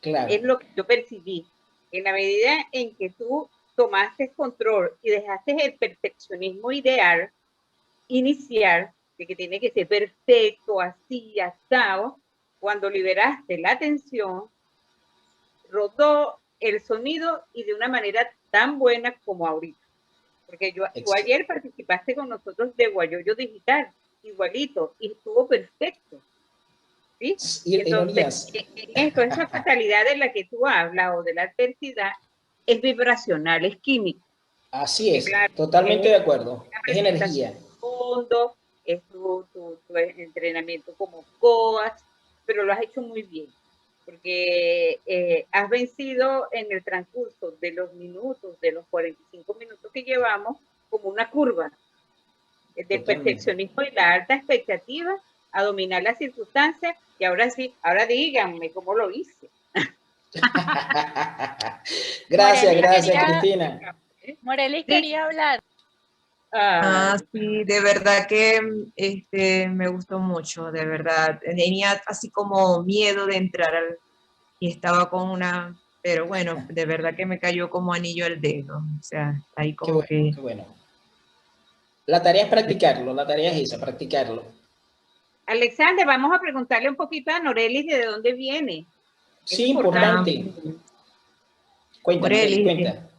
Speaker 2: Claro.
Speaker 3: Es lo que yo percibí. En la medida en que tú tomaste control y dejaste el perfeccionismo ideal inicial, de que tiene que ser perfecto, así, asado, cuando liberaste la tensión, rodó el sonido y de una manera tan buena como ahorita. Porque tú ayer participaste con nosotros de Guayoyo Digital, igualito, y estuvo perfecto. ¿Sí? Entonces, esa fatalidad de la que tú hablas o de la adversidad es vibracional, es químico.
Speaker 2: Así es, claro, totalmente de acuerdo. Es energía.
Speaker 3: Fondo, es tu entrenamiento como coach, pero lo has hecho muy bien, porque has vencido en el transcurso de los minutos, de los 45 minutos que llevamos, como una curva del perfeccionismo y la alta expectativa a dominar las circunstancias. Y ahora sí, ahora díganme cómo lo hice.
Speaker 2: Gracias, Cristina.
Speaker 7: Morelis quería hablar.
Speaker 6: Sí, de verdad que me gustó mucho, de verdad. Tenía así como miedo de entrar y estaba con una, pero bueno, de verdad que me cayó como anillo al dedo. O sea, ahí como
Speaker 2: qué bueno. La tarea es practicarlo, la tarea es esa, practicarlo.
Speaker 3: Alexander, vamos a preguntarle un poquito a Norelis de dónde viene.
Speaker 2: Sí, importante. Cuenta.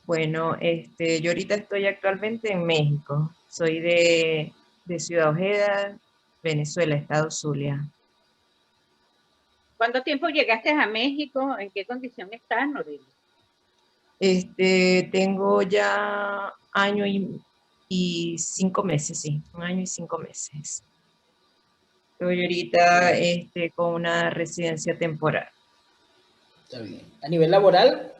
Speaker 6: Bueno, yo ahorita estoy actualmente en México. Soy de Ciudad Ojeda, Venezuela, estado Zulia.
Speaker 3: ¿Cuánto tiempo llegaste a México? ¿En qué condición estás, Norelis?
Speaker 6: Tengo ya año y 5 meses, sí, 1 año y 5 meses. Estoy ahorita con una residencia temporal.
Speaker 2: Está bien. ¿A nivel laboral?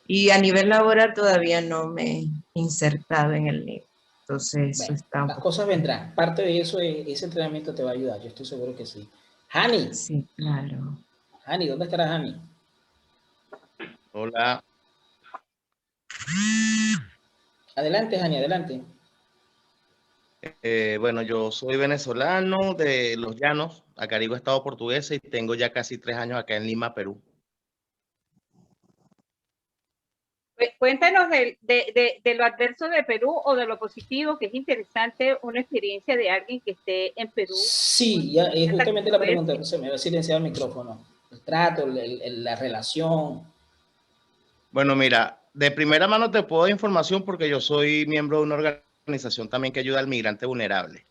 Speaker 6: Y a nivel laboral todavía no me he insertado en el nivel. Entonces,
Speaker 2: bueno, las cosas vendrán. Parte de eso, ese entrenamiento te va a ayudar. Yo estoy seguro que sí. Hani.
Speaker 6: Sí, claro.
Speaker 2: Hani, ¿dónde estará Hani?
Speaker 5: Hola.
Speaker 2: Adelante, Hani, adelante.
Speaker 5: Bueno, yo soy venezolano de Los Llanos, Acarigua, estado portuguesa, y tengo ya casi 3 años acá en Lima, Perú.
Speaker 3: Cuéntanos de lo adverso de Perú o de lo positivo, que es interesante una experiencia de alguien que esté en Perú.
Speaker 2: Sí, ya es justamente la pregunta, se me va a silenciar el micrófono. El trato, la relación.
Speaker 5: Bueno, mira, de primera mano te puedo dar información porque yo soy miembro de una organización también que ayuda al migrante vulnerable.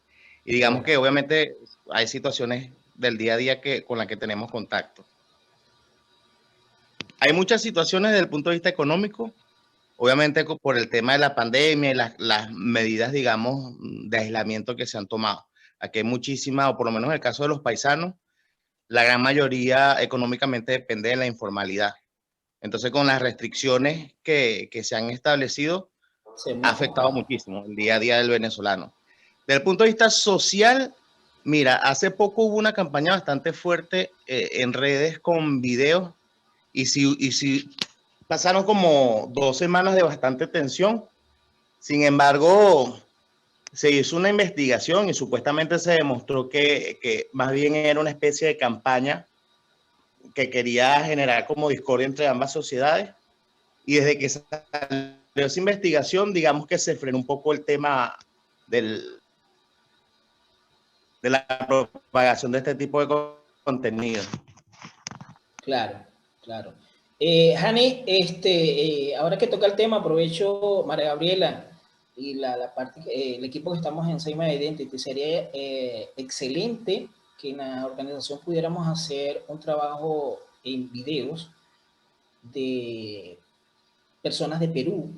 Speaker 5: Y digamos que obviamente hay situaciones del día a día con las que tenemos contacto. Hay muchas situaciones desde el punto de vista económico, obviamente por el tema de la pandemia y las medidas, digamos, de aislamiento que se han tomado. Aquí hay muchísimas, o por lo menos en el caso de los paisanos, la gran mayoría económicamente depende de la informalidad. Entonces, con las restricciones que se han establecido, ha afectado muchísimo el día a día del venezolano. Desde el punto de vista social, mira, hace poco hubo una campaña bastante fuerte en redes con videos y si pasaron como 2 semanas de bastante tensión. Sin embargo, se hizo una investigación y supuestamente se demostró que más bien era una especie de campaña que quería generar como discordia entre ambas sociedades. Y desde que salió esa investigación, digamos que se frenó un poco el tema de la propagación de este tipo de contenido.
Speaker 2: Claro, claro. Hani, ahora que toca el tema, aprovecho, María Gabriela, y la parte, el equipo que estamos en Seima Identity, sería excelente que en la organización pudiéramos hacer un trabajo en videos de personas de Perú,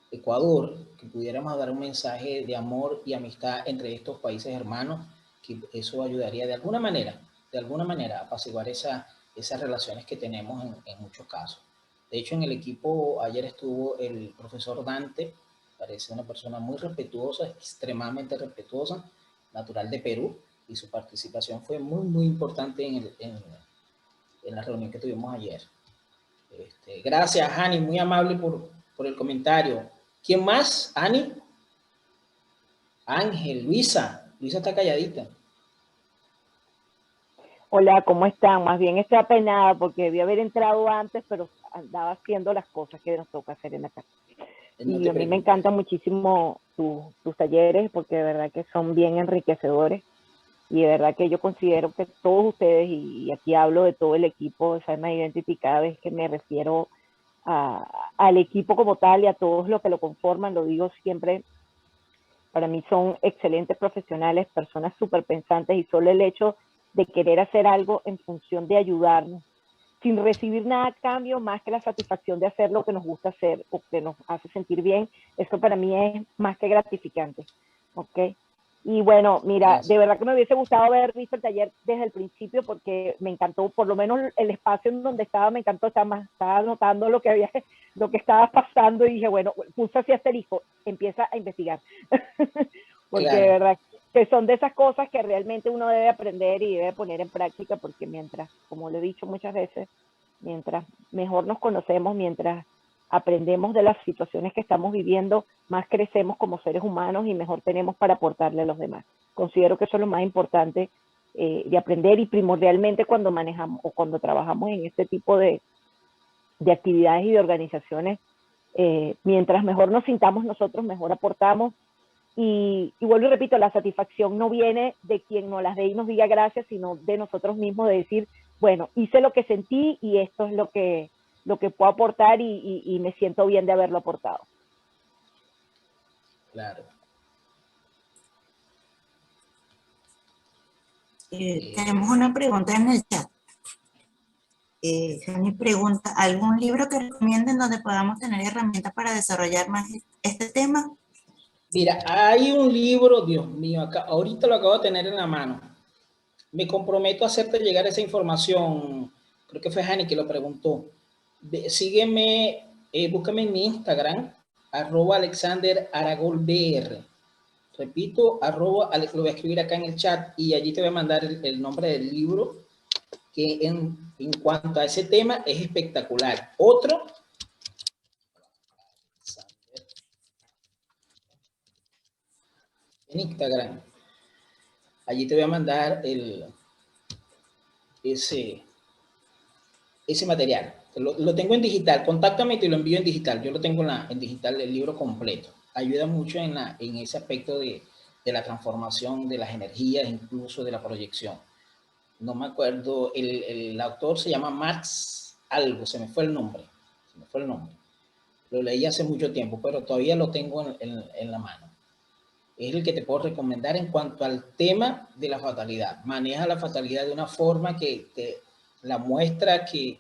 Speaker 2: Ecuador, que pudiéramos dar un mensaje de amor y amistad entre estos países hermanos, que eso ayudaría de alguna manera a apaciguar esas relaciones que tenemos en muchos casos. De hecho, en el equipo ayer estuvo el profesor Dante, parece una persona muy respetuosa, extremadamente respetuosa, natural de Perú, y su participación fue muy, muy importante en la reunión que tuvimos ayer. Gracias, Ani, muy amable por el comentario. ¿Quién más? Ani. Ángel, Luisa. Luisa está calladita.
Speaker 8: Hola, ¿cómo están? Más bien estoy apenada porque debí haber entrado antes, pero andaba haciendo las cosas que nos toca hacer en la casa.
Speaker 2: No
Speaker 8: Y a mí me encantan muchísimo tus talleres porque de verdad que son bien enriquecedores. Y de verdad que yo considero que todos ustedes, y aquí hablo de todo el equipo de Alma Identity, cada vez que me refiero al equipo como tal y a todos los que lo conforman, lo digo siempre, para mí son excelentes profesionales, personas súper pensantes, y solo el hecho de querer hacer algo en función de ayudarnos, sin recibir nada a cambio más que la satisfacción de hacer lo que nos gusta hacer o que nos hace sentir bien, eso para mí es más que gratificante, ¿ok? Y bueno, mira, de verdad que me hubiese gustado haber visto el taller desde el principio porque me encantó, por lo menos el espacio en donde estaba, me encantó, estaba anotando lo que estaba pasando y dije, bueno, puse así asterisco, empieza a investigar. Porque de verdad que son de esas cosas que realmente uno debe aprender y debe poner en práctica, porque mientras, como lo he dicho muchas veces, mientras mejor nos conocemos, mientras aprendemos de las situaciones que estamos viviendo, más crecemos como seres humanos y mejor tenemos para aportarle a los demás. Considero que eso es lo más importante de aprender, y primordialmente cuando manejamos o cuando trabajamos en este tipo de actividades y de organizaciones, mientras mejor nos sintamos nosotros, mejor aportamos. Y vuelvo y repito, la satisfacción no viene de quien nos las dé y nos diga gracias, sino de nosotros mismos, de decir, bueno, hice lo que sentí y esto es lo que puedo aportar y me siento bien de haberlo aportado.
Speaker 2: Claro.
Speaker 4: Tenemos una pregunta en el chat. Jani pregunta, ¿algún libro que recomienden donde podamos tener herramientas para desarrollar más este tema?
Speaker 2: Mira, hay un libro, Dios mío, acá, ahorita lo acabo de tener en la mano. Me comprometo a hacerte llegar esa información. Creo que fue Jani que lo preguntó. Sígueme, búscame en mi Instagram, @AlexanderAragolBR. Repito, lo voy a escribir acá en el chat y allí te voy a mandar el nombre del libro, que en cuanto a ese tema es espectacular. Otro, en Instagram, allí te voy a mandar ese material. Lo tengo en digital, contáctame y te lo envío en digital. Yo lo tengo en digital, el libro completo. Ayuda mucho en ese aspecto de la transformación de las energías, incluso de la proyección. No me acuerdo, el autor se llama Max algo, se me fue el nombre. Lo leí hace mucho tiempo, pero todavía lo tengo en la mano. Es el que te puedo recomendar en cuanto al tema de la fatalidad. Maneja la fatalidad de una forma que te la muestra que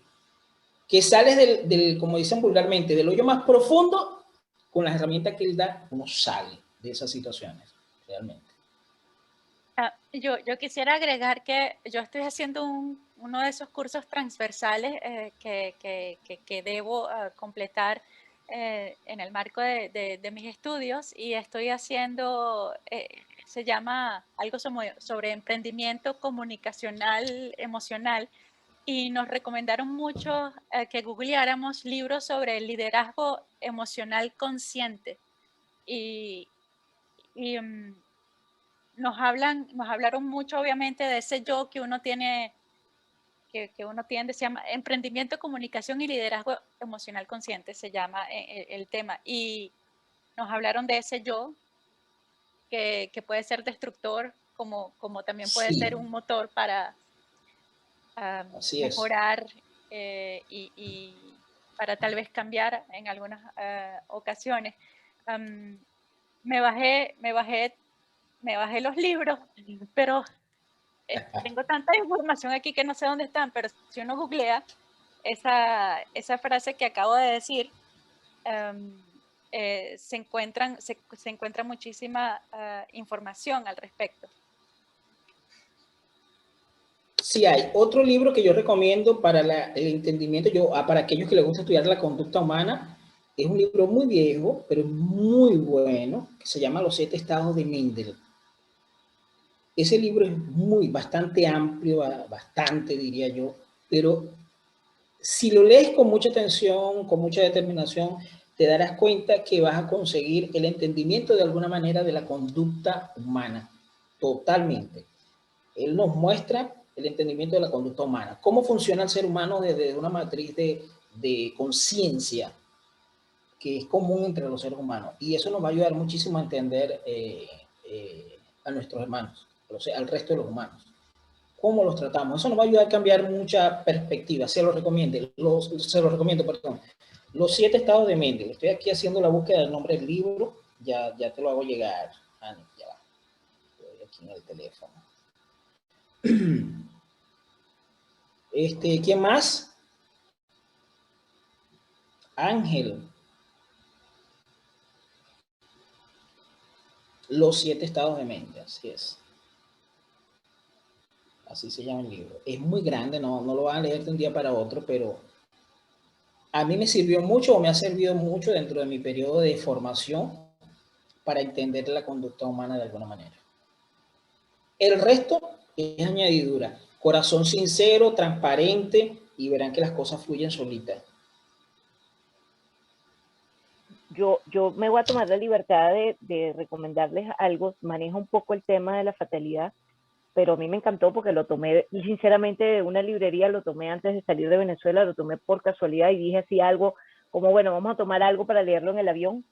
Speaker 2: sales del, como dicen vulgarmente, del hoyo más profundo. Con las herramientas que él da, uno sale de esas situaciones, realmente.
Speaker 7: Yo quisiera agregar que yo estoy haciendo uno de esos cursos transversales que debo completar en el marco de mis estudios, y estoy haciendo, se llama algo sobre emprendimiento comunicacional emocional, y nos recomendaron mucho que googleáramos libros sobre el liderazgo emocional consciente, y nos hablaron mucho, obviamente, de ese yo que uno tiene, se llama Emprendimiento, Comunicación y Liderazgo Emocional Consciente, se llama el tema. Y nos hablaron de ese yo que puede ser destructor, como también puede ser un motor para mejorar y para tal vez cambiar en algunas ocasiones. Me bajé los libros, pero tengo tanta información aquí que no sé dónde están, pero si uno googlea esa frase que acabo de decir, se encuentra muchísima información al respecto.
Speaker 2: Sí hay. Otro libro que yo recomiendo para el entendimiento, para aquellos que les gusta estudiar la conducta humana, es un libro muy viejo, pero muy bueno, que se llama Los 7 estados de Mendel. Ese libro es bastante amplio, bastante diría yo, pero si lo lees con mucha atención, con mucha determinación, te darás cuenta que vas a conseguir el entendimiento de alguna manera de la conducta humana, totalmente. Él nos muestra el entendimiento de la conducta humana, cómo funciona el ser humano desde una matriz de conciencia que es común entre los seres humanos, y eso nos va a ayudar muchísimo a entender a nuestros hermanos, o sea, al resto de los humanos. ¿Cómo los tratamos? Eso nos va a ayudar a cambiar mucha perspectiva. Se lo recomiendo, perdón. Los 7 estados de Mendel. Estoy aquí haciendo la búsqueda del nombre del libro. Ya te lo hago llegar, Ani. Ya va. Estoy aquí en el teléfono. ¿Quién más? Ángel. Los 7 estados de Mendel, así es. Así se llama el libro. Es muy grande, no lo van a leer de un día para otro, pero a mí me sirvió mucho, o me ha servido mucho dentro de mi periodo de formación para entender la conducta humana de alguna manera. El resto es añadidura. Corazón sincero, transparente, y verán que las cosas fluyen solitas.
Speaker 8: Yo me voy a tomar la libertad de recomendarles algo. Maneja un poco el tema de la fatalidad, pero a mí me encantó porque lo tomé, y sinceramente, de una librería, lo tomé antes de salir de Venezuela, lo tomé por casualidad y dije así algo como, bueno, vamos a tomar algo para leerlo en el avión.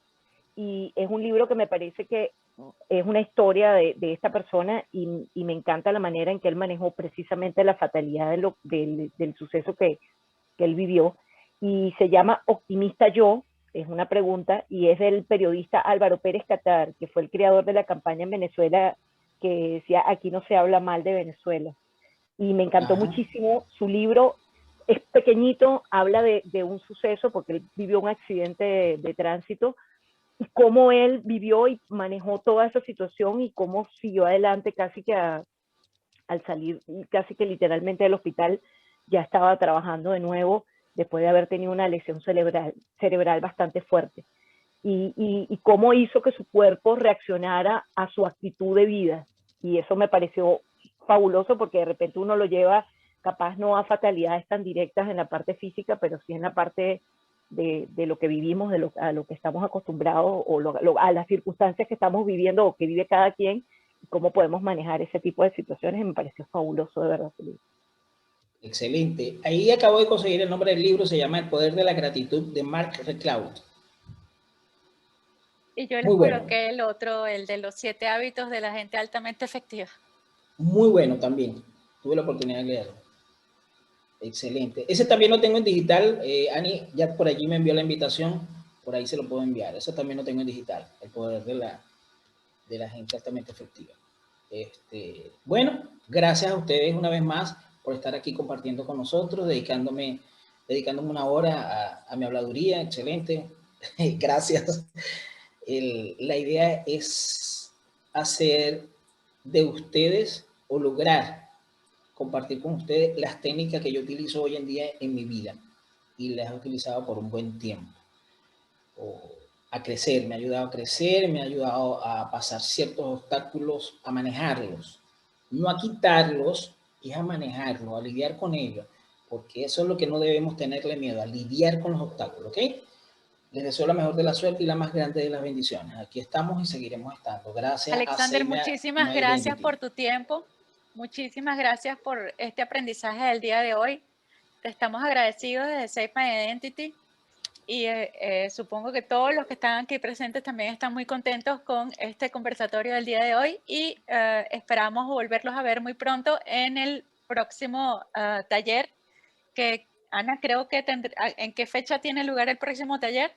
Speaker 8: Y es un libro que me parece que es una historia de esta persona, y me encanta la manera en que él manejó precisamente la fatalidad del suceso que él vivió. Y se llama Optimista Yo, es una pregunta, y es del periodista Álvaro Pérez Catar, que fue el creador de la campaña en Venezuela que decía, aquí no se habla mal de Venezuela. Y me encantó muchísimo su libro. Es pequeñito, habla de un suceso, porque él vivió un accidente de tránsito, y cómo él vivió y manejó toda esa situación, y cómo siguió adelante casi que al salir, casi que literalmente del hospital, ya estaba trabajando de nuevo después de haber tenido una lesión cerebral bastante fuerte. Y cómo hizo que su cuerpo reaccionara a su actitud de vida. Y eso me pareció fabuloso, porque de repente uno lo lleva capaz no a fatalidades tan directas en la parte física, pero sí en la parte de lo que vivimos, a lo que estamos acostumbrados, o a las circunstancias que estamos viviendo o que vive cada quien, y cómo podemos manejar ese tipo de situaciones. Y me pareció fabuloso, de verdad.
Speaker 2: Excelente. Ahí acabo de conseguir el nombre del libro, se llama El poder de la gratitud, de Mark Reclaud.
Speaker 7: Y yo les coloqué el otro, el de los 7 hábitos de la gente altamente efectiva.
Speaker 2: Muy bueno también. Tuve la oportunidad de leerlo. Excelente. Ese también lo tengo en digital. Ani ya por allí me envió la invitación. Por ahí se lo puedo enviar. Ese también lo tengo en digital. El poder de la gente altamente efectiva. Bueno, gracias a ustedes una vez más por estar aquí compartiendo con nosotros, dedicándome una hora a mi habladuría. Excelente. Gracias. La idea es hacer de ustedes, o lograr compartir con ustedes las técnicas que yo utilizo hoy en día en mi vida, y las he utilizado por un buen tiempo. A crecer, me ha ayudado a crecer, me ha ayudado a pasar ciertos obstáculos, a manejarlos, no a quitarlos, es a manejarlos, a lidiar con ellos, porque eso es lo que no debemos tenerle miedo, a lidiar con los obstáculos, ¿ok? Les deseo la mejor de la suerte y la más grande de las bendiciones. Aquí estamos y seguiremos estando. Gracias,
Speaker 7: Alexander, muchísimas gracias por tu tiempo. Muchísimas gracias por este aprendizaje del día de hoy. Te estamos agradecidos desde Save My Identity, y supongo que todos los que están aquí presentes también están muy contentos con este conversatorio del día de hoy, y esperamos volverlos a ver muy pronto en el próximo taller, que Ana, creo que ¿en qué fecha tiene lugar el próximo taller?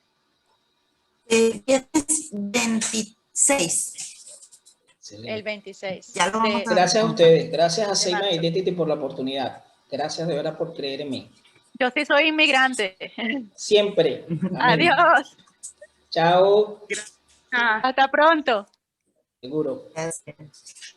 Speaker 4: El viernes 26.
Speaker 7: El 26.
Speaker 2: Gracias a ustedes, gracias a Save My Identity por la oportunidad. Gracias de verdad por creer en mí.
Speaker 7: Yo sí soy inmigrante.
Speaker 2: Siempre.
Speaker 7: Amén. Adiós.
Speaker 2: Chao.
Speaker 7: Hasta pronto.
Speaker 2: Seguro.
Speaker 4: Gracias.